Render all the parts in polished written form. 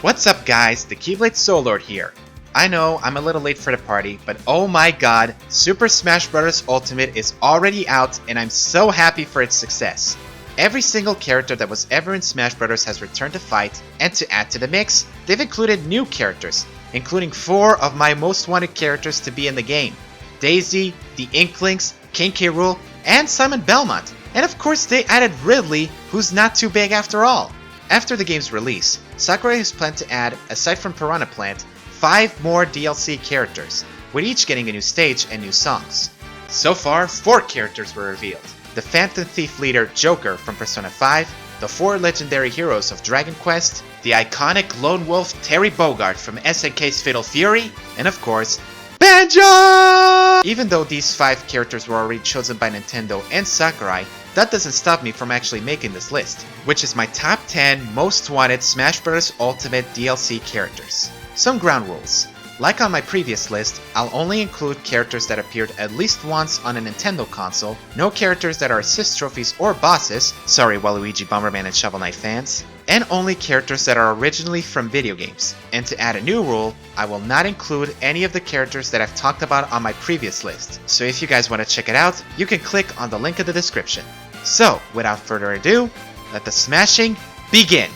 What's up guys, the Keyblade Soul Lord here. I know I'm a little late for the party, but oh my god, Super Smash Bros. Ultimate is already out and I'm so happy for its success. Every single character that was ever in Smash Bros. Has returned to fight, and to add to the mix, they've included new characters, including 4 of my most wanted characters to be in the game. Daisy, the Inklings, King K. Rool, and Simon Belmont. And of course they added Ridley, who's not too big after all. After the game's release, Sakurai has planned to add, aside from Piranha Plant, 5 more DLC characters, with each getting a new stage and new songs. So far, 4 characters were revealed. The Phantom Thief leader Joker from Persona 5, the 4 legendary heroes of Dragon Quest, the iconic lone wolf Terry Bogard from SNK's Fatal Fury, and of course, Banjo! Even though these 5 characters were already chosen by Nintendo and Sakurai, that doesn't stop me from actually making this list, which is my top 10 most wanted Smash Bros. Ultimate DLC characters. Some ground rules. Like on my previous list, I'll only include characters that appeared at least once on a Nintendo console, no characters that are assist trophies or bosses, sorry Waluigi, Bomberman, and Shovel Knight fans, and only characters that are originally from video games. And to add a new rule, I will not include any of the characters that I've talked about on my previous list, so if you guys want to check it out, you can click on the link in the description. So, without further ado, let the smashing begin!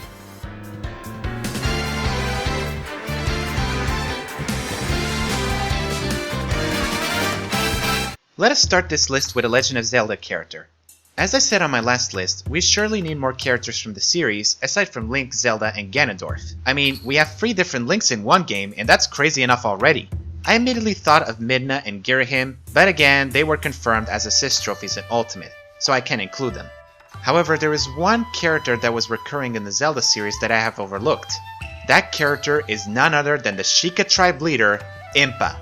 Let us start this list with a Legend of Zelda character. As I said on my last list, we surely need more characters from the series, aside from Link, Zelda, and Ganondorf. I mean, we have 3 different Links in one game, and that's crazy enough already. I immediately thought of Midna and Girahim, but again, they were confirmed as assist trophies in Ultimate, so I can't include them. However, there is one character that was recurring in the Zelda series that I have overlooked. That character is none other than the Sheikah tribe leader, Impa.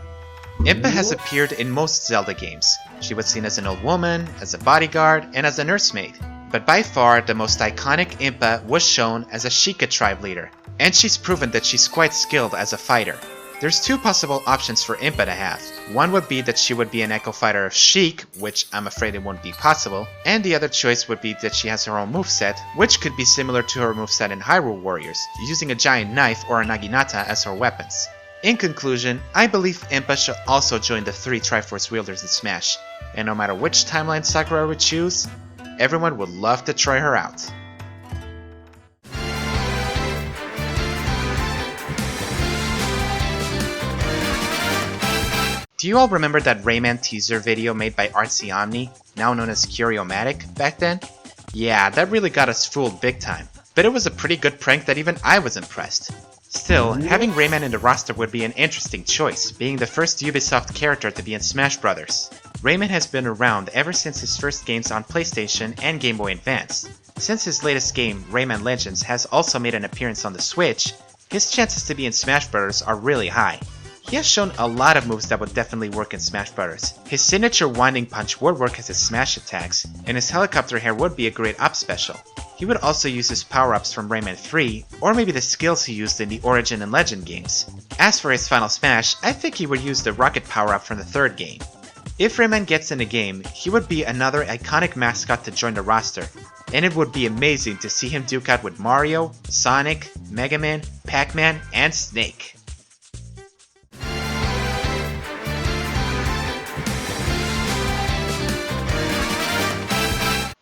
Impa has appeared in most Zelda games. She was seen as an old woman, as a bodyguard, and as a nursemaid. But by far, the most iconic Impa was shown as a Sheikah tribe leader, and she's proven that she's quite skilled as a fighter. There's 2 possible options for Impa to have. One would be that she would be an Echo Fighter of Sheik, which I'm afraid it won't be possible, and the other choice would be that she has her own moveset, which could be similar to her moveset in Hyrule Warriors, using a giant knife or a Naginata as her weapons. In conclusion, I believe Impa should also join the 3 Triforce wielders in Smash, and no matter which timeline Sakurai would choose, everyone would love to try her out. Do you all remember that Rayman teaser video made by Artsy Omni, now known as Curiomatic, back then? Yeah, that really got us fooled big time, but it was a pretty good prank that even I was impressed. Still, having Rayman in the roster would be an interesting choice, being the first Ubisoft character to be in Smash Bros. Rayman has been around ever since his first games on PlayStation and Game Boy Advance. Since his latest game, Rayman Legends, has also made an appearance on the Switch, his chances to be in Smash Bros. Are really high. He has shown a lot of moves that would definitely work in Smash Bros. His signature Winding Punch would work as his smash attacks, and his helicopter hair would be a great up special. He would also use his power-ups from Rayman 3, or maybe the skills he used in the Origin and Legend games. As for his final smash, I think he would use the rocket power-up from the 3rd game. If Rayman gets in the game, he would be another iconic mascot to join the roster, and it would be amazing to see him duke out with Mario, Sonic, Mega Man, Pac-Man, and Snake.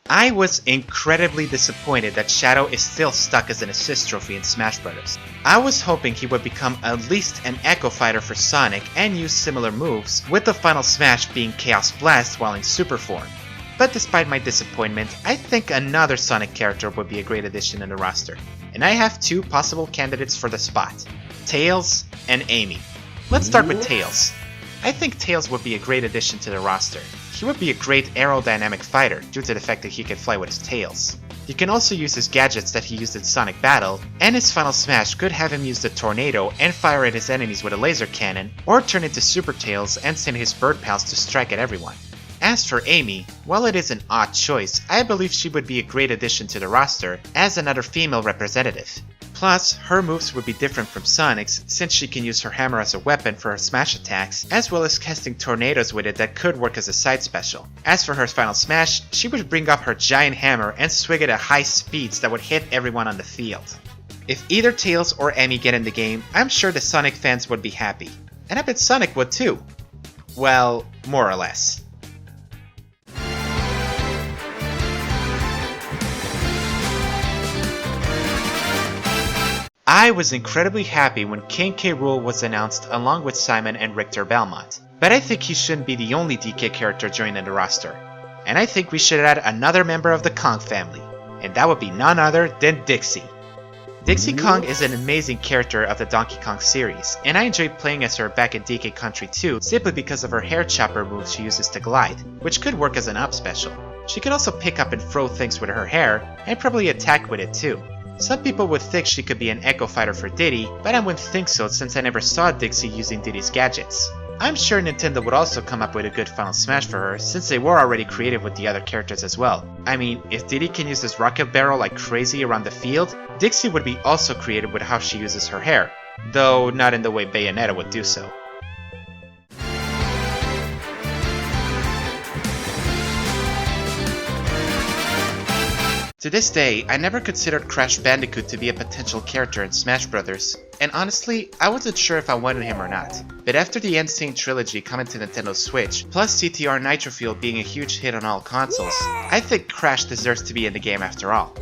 I was incredibly disappointed that Shadow is still stuck as an assist trophy in Smash Bros. I was hoping he would become at least an Echo Fighter for Sonic and use similar moves, with the final smash being Chaos Blast while in super form. But despite my disappointment, I think another Sonic character would be a great addition in the roster, and I have 2 possible candidates for the spot, Tails and Amy. Let's start with Tails. I think Tails would be a great addition to the roster. He would be a great aerodynamic fighter due to the fact that he can fly with his tails. He can also use his gadgets that he used in Sonic Battle, and his final smash could have him use the tornado and fire at his enemies with a laser cannon, or turn into Super Tails and send his bird pals to strike at everyone. As for Amy, while it is an odd choice, I believe she would be a great addition to the roster as another female representative. Plus, her moves would be different from Sonic's since she can use her hammer as a weapon for her smash attacks, as well as casting tornadoes with it that could work as a side special. As for her final smash, she would bring up her giant hammer and swing it at high speeds that would hit everyone on the field. If either Tails or Emmy get in the game, I'm sure the Sonic fans would be happy. And I bet Sonic would too. Well, more or less. I was incredibly happy when King K. Rool was announced along with Simon and Richter Belmont, but I think he shouldn't be the only DK character joining the roster. And I think we should add another member of the Kong family, and that would be none other than Dixie. Dixie Khan is an amazing character of the Donkey Kong series, and I enjoyed playing as her back in DK Country 2 simply because of her hair chopper move she uses to glide, which could work as an up special. She could also pick up and throw things with her hair, and probably attack with it too. Some people would think she could be an Echo Fighter for Diddy, but I wouldn't think so since I never saw Dixie using Diddy's gadgets. I'm sure Nintendo would also come up with a good Final Smash for her since they were already creative with the other characters as well. I mean, if Diddy can use his rocket barrel like crazy around the field, Dixie would be also creative with how she uses her hair, though not in the way Bayonetta would do so. To this day, I never considered Crash Bandicoot to be a potential character in Smash Bros., and honestly, I wasn't sure if I wanted him or not. But after the Insane Trilogy coming to Nintendo Switch, plus CTR Nitro Fuel being a huge hit on all consoles, I think Crash deserves to be in the game after all.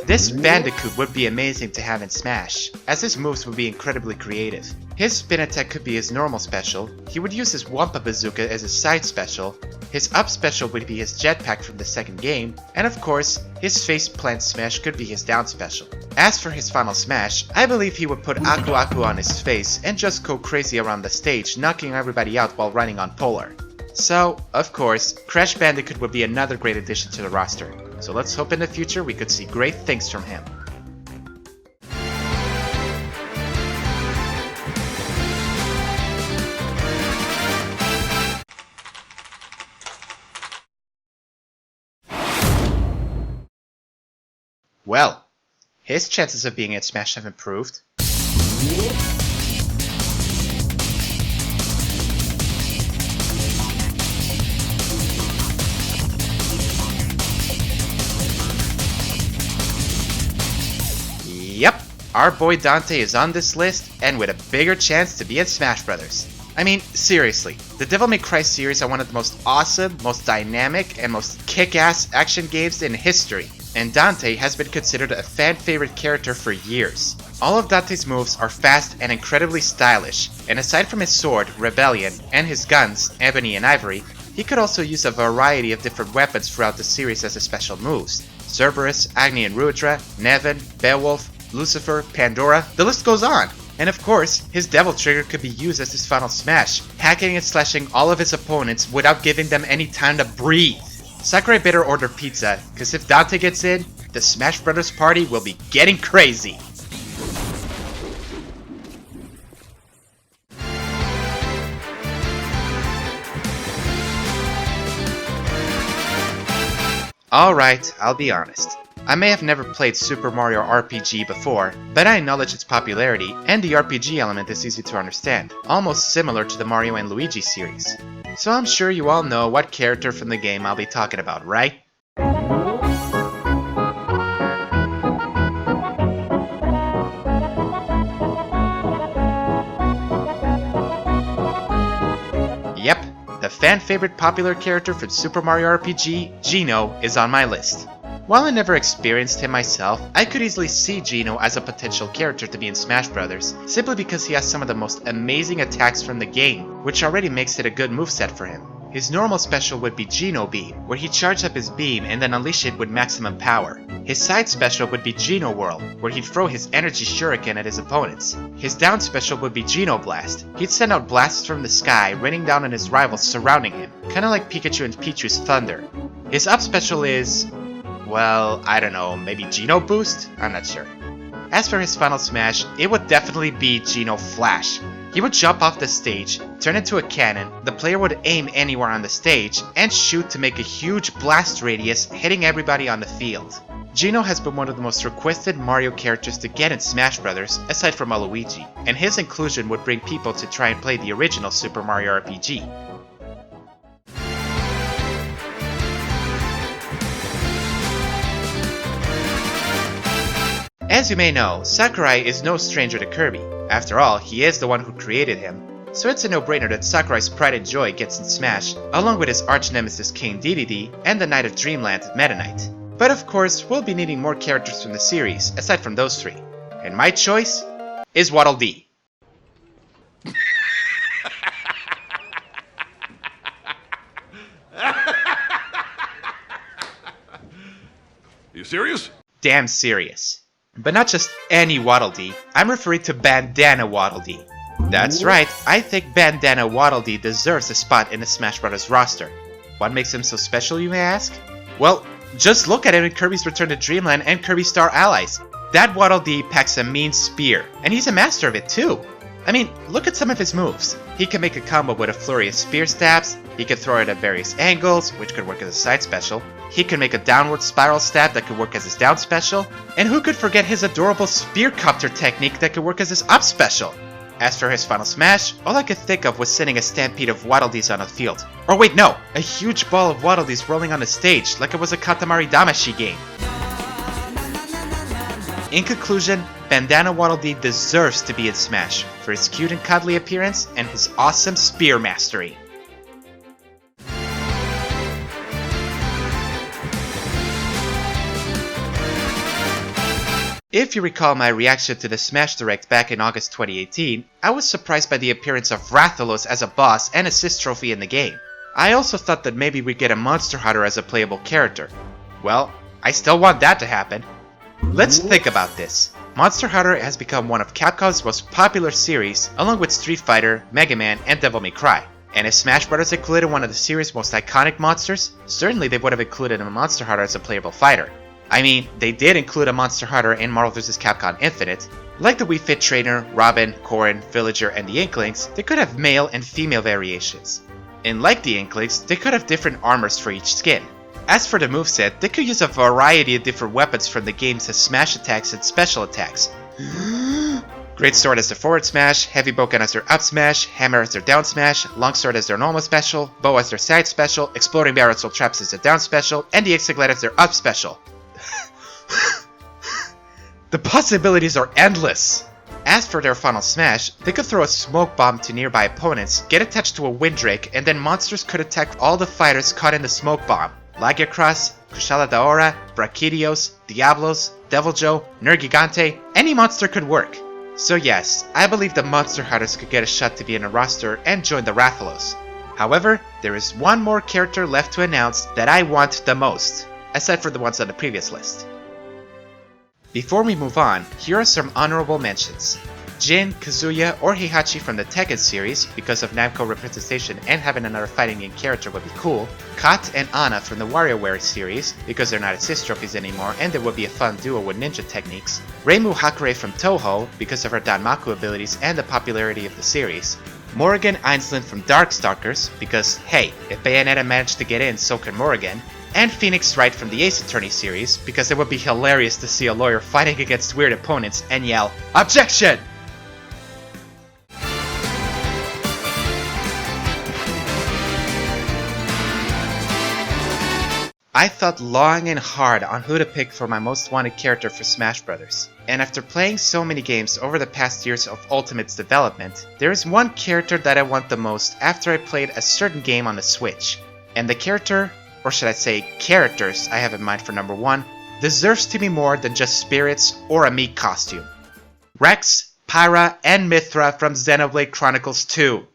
This Bandicoot would be amazing to have in Smash, as his moves would be incredibly creative. His spin attack could be his normal special, he would use his Wumpa Bazooka as his side special, his up special would be his jetpack from the second game, and of course, his face plant smash could be his down special. As for his final smash, I believe he would put Aku Aku on his face and just go crazy around the stage, knocking everybody out while running on Polar. So, of course, Crash Bandicoot would be another great addition to the roster, so let's hope in the future we could see great things from him. Well, his chances of being at Smash have improved. Yep, our boy Dante is on this list, and with a bigger chance to be in Smash Bros. I mean, seriously, the Devil May Cry series are one of the most awesome, most dynamic, and most kick-ass action games in history, and Dante has been considered a fan-favorite character for years. All of Dante's moves are fast and incredibly stylish, and aside from his sword, Rebellion, and his guns, Ebony and Ivory, he could also use a variety of different weapons throughout the series as his special moves. Cerberus, Agni and Rudra, Nevin, Beowulf, Lucifer, Pandora, the list goes on! And of course, his Devil Trigger could be used as his final smash, hacking and slashing all of his opponents without giving them any time to breathe. Sakurai better order pizza, cause if Dante gets in, the Smash Bros. Party will be getting crazy! Alright, I'll be honest. I may have never played Super Mario RPG before, but I acknowledge its popularity, and the RPG element is easy to understand, almost similar to the Mario and Luigi series. So I'm sure you all know what character from the game I'll be talking about, right? Yep, the fan-favorite popular character from Super Mario RPG, Gino, is on my list. While I never experienced him myself, I could easily see Gino as a potential character to be in Smash Bros. Simply because he has some of the most amazing attacks from the game, which already makes it a good moveset for him. His normal special would be Gino Beam, where he charged up his beam and then unleash it with maximum power. His side special would be Gino Whirl, where he'd throw his energy shuriken at his opponents. His down special would be Gino Blast. He'd send out blasts from the sky, raining down on his rivals surrounding him, kinda like Pikachu and Pichu's Thunder. His up special is... well, I don't know, maybe Gino Boost? I'm not sure. As for his final smash, it would definitely be Gino Flash. He would jump off the stage, turn into a cannon, the player would aim anywhere on the stage, and shoot to make a huge blast radius hitting everybody on the field. Gino has been one of the most requested Mario characters to get in Smash Bros. Aside from Luigi, and his inclusion would bring people to try and play the original Super Mario RPG. As you may know, Sakurai is no stranger to Kirby. After all, he is the one who created him. So it's a no-brainer that Sakurai's pride and joy gets in Smash, along with his arch-nemesis King Dedede and the Knight of Dreamland Meta Knight. But of course, we'll be needing more characters from the series, aside from those three. And my choice is Waddle Dee. You serious? Damn serious. But not just any Waddle Dee, I'm referring to Bandana Waddle Dee. That's right, I think Bandana Waddle Dee deserves a spot in the Smash Bros. Roster. What makes him so special, you may ask? Well, just look at him in Kirby's Return to Dreamland and Kirby Star Allies. That Waddle Dee packs a mean spear, and he's a master of it too. I mean, look at some of his moves. He can make a combo with a flurry of spear stabs, he can throw it at various angles, which could work as a side special, he can make a downward spiral stab that could work as his down special, and who could forget his adorable spear copter technique that could work as his up special? As for his final smash, all I could think of was sending a stampede of Waddle Dees on the field. Or wait, no! A huge ball of Waddle Dees rolling on the stage like it was a Katamari Damacy game. In conclusion, Bandana Waddle Dee deserves to be in Smash for his cute and cuddly appearance and his awesome spear mastery. If you recall my reaction to the Smash Direct back in August 2018, I was surprised by the appearance of Rathalos as a boss and assist trophy in the game. I also thought that maybe we'd get a Monster Hunter as a playable character. Well, I still want that to happen. Let's think about this. Monster Hunter has become one of Capcom's most popular series, along with Street Fighter, Mega Man, and Devil May Cry. And if Smash Bros. Included one of the series' most iconic monsters, certainly they would have included a Monster Hunter as a playable fighter. I mean, they did include a Monster Hunter in Marvel vs. Capcom Infinite. Like the Wii Fit Trainer, Robin, Corrin, Villager, and the Inklings, they could have male and female variations. And like the Inklings, they could have different armors for each skin. As for the moveset, they could use a variety of different weapons from the game's smash attacks and special attacks. Great Sword as their forward smash, Heavy Boken as their up smash, Hammer as their down smash, Longsword as their normal special, Bow as their side special, Exploding Barrel Soul Traps as their down special, and the Exeglide as their up special. The possibilities are endless! As for their final smash, they could throw a smoke bomb to nearby opponents, get attached to a Windrake, and then monsters could attack all the fighters caught in the smoke bomb. Lagiacross, Kushala Daora, Brachidios, Diablos, Deviljho, Nergigante, any monster could work. So yes, I believe the Monster Hunters could get a shot to be in a roster and join the Rathalos. However, there is one more character left to announce that I want the most, aside from the ones on the previous list. Before we move on, here are some honorable mentions. Jin, Kazuya, or Heihachi from the Tekken series, because of Namco representation and having another fighting game character would be cool. Kat and Anna from the WarioWare series, because they're not assist trophies anymore and they would be a fun duo with ninja techniques. Reimu Hakure from Toho, because of her Danmaku abilities and the popularity of the series. Morrigan Ainsland from Darkstalkers, because hey, if Bayonetta managed to get in, so can Morrigan. And Phoenix Wright from the Ace Attorney series, because it would be hilarious to see a lawyer fighting against weird opponents and yell, "Objection!" I thought long and hard on who to pick for my most wanted character for Smash Bros. And after playing so many games over the past years of Ultimate's development, there is one character that I want the most after I played a certain game on the Switch. And the character, or should I say characters I have in mind for number one, deserves to be more than just spirits or a meat costume. Rex, Pyra, and Mythra from Xenoblade Chronicles 2.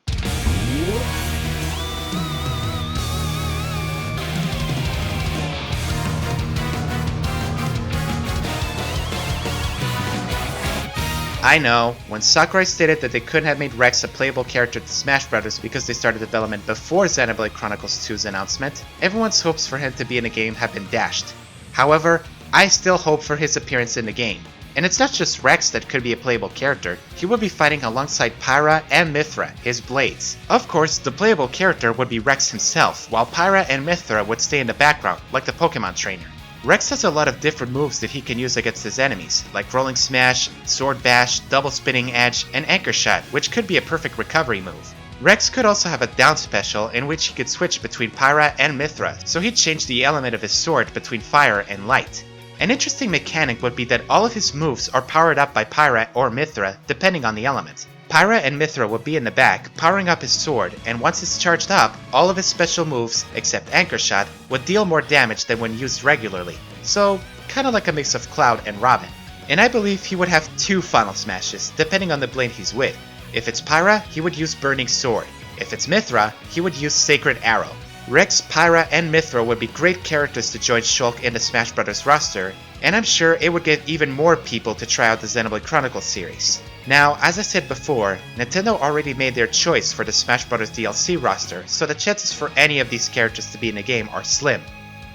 I know, when Sakurai stated that they couldn't have made Rex a playable character to Smash Bros. Because they started development before Xenoblade Chronicles 2's announcement, everyone's hopes for him to be in the game have been dashed. However, I still hope for his appearance in the game. And it's not just Rex that could be a playable character, he would be fighting alongside Pyra and Mythra, his blades. Of course, the playable character would be Rex himself, while Pyra and Mythra would stay in the background, like the Pokemon trainer. Rex has a lot of different moves that he can use against his enemies, like Rolling Smash, Sword Bash, Double Spinning Edge, and Anchor Shot, which could be a perfect recovery move. Rex could also have a down special in which he could switch between Pyra and Mythra, so he'd change the element of his sword between fire and light. An interesting mechanic would be that all of his moves are powered up by Pyra or Mithra, depending on the element. Pyra and Mithra would be in the back, powering up his sword, and once it's charged up, all of his special moves, except Anchor Shot, would deal more damage than when used regularly. So, kinda like a mix of Cloud and Robin. And I believe he would have 2 Final Smashes, depending on the blade he's with. If it's Pyra, he would use Burning Sword. If it's Mithra, he would use Sacred Arrow. Rex, Pyra, and Mithra would be great characters to join Shulk in the Smash Bros. Roster, and I'm sure it would get even more people to try out the Xenoblade Chronicles series. Now, as I said before, Nintendo already made their choice for the Smash Bros. DLC roster, so the chances for any of these characters to be in the game are slim.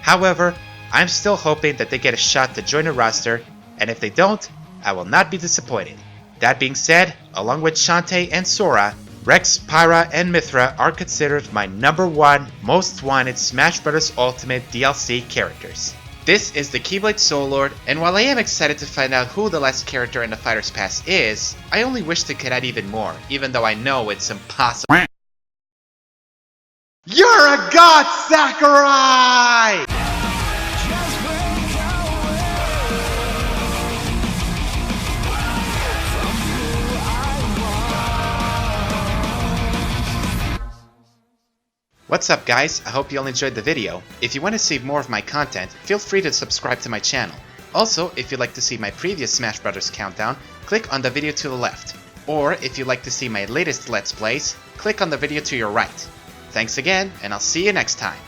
However, I'm still hoping that they get a shot to join the roster, and if they don't, I will not be disappointed. That being said, along with Shantae and Sora, Rex, Pyra, and Mithra are considered my #1 most wanted Smash Bros. Ultimate DLC characters. This is the Keyblade Soul Lord, and while I am excited to find out who the last character in the Fighter's Pass is, I only wish they could add even more, even though I know it's impossible. You're a god, Sakurai! What's up guys, I hope you all enjoyed the video. If you want to see more of my content, feel free to subscribe to my channel. Also, if you'd like to see my previous Smash Bros. Countdown, click on the video to the left. Or if you'd like to see my latest Let's Plays, click on the video to your right. Thanks again, and I'll see you next time.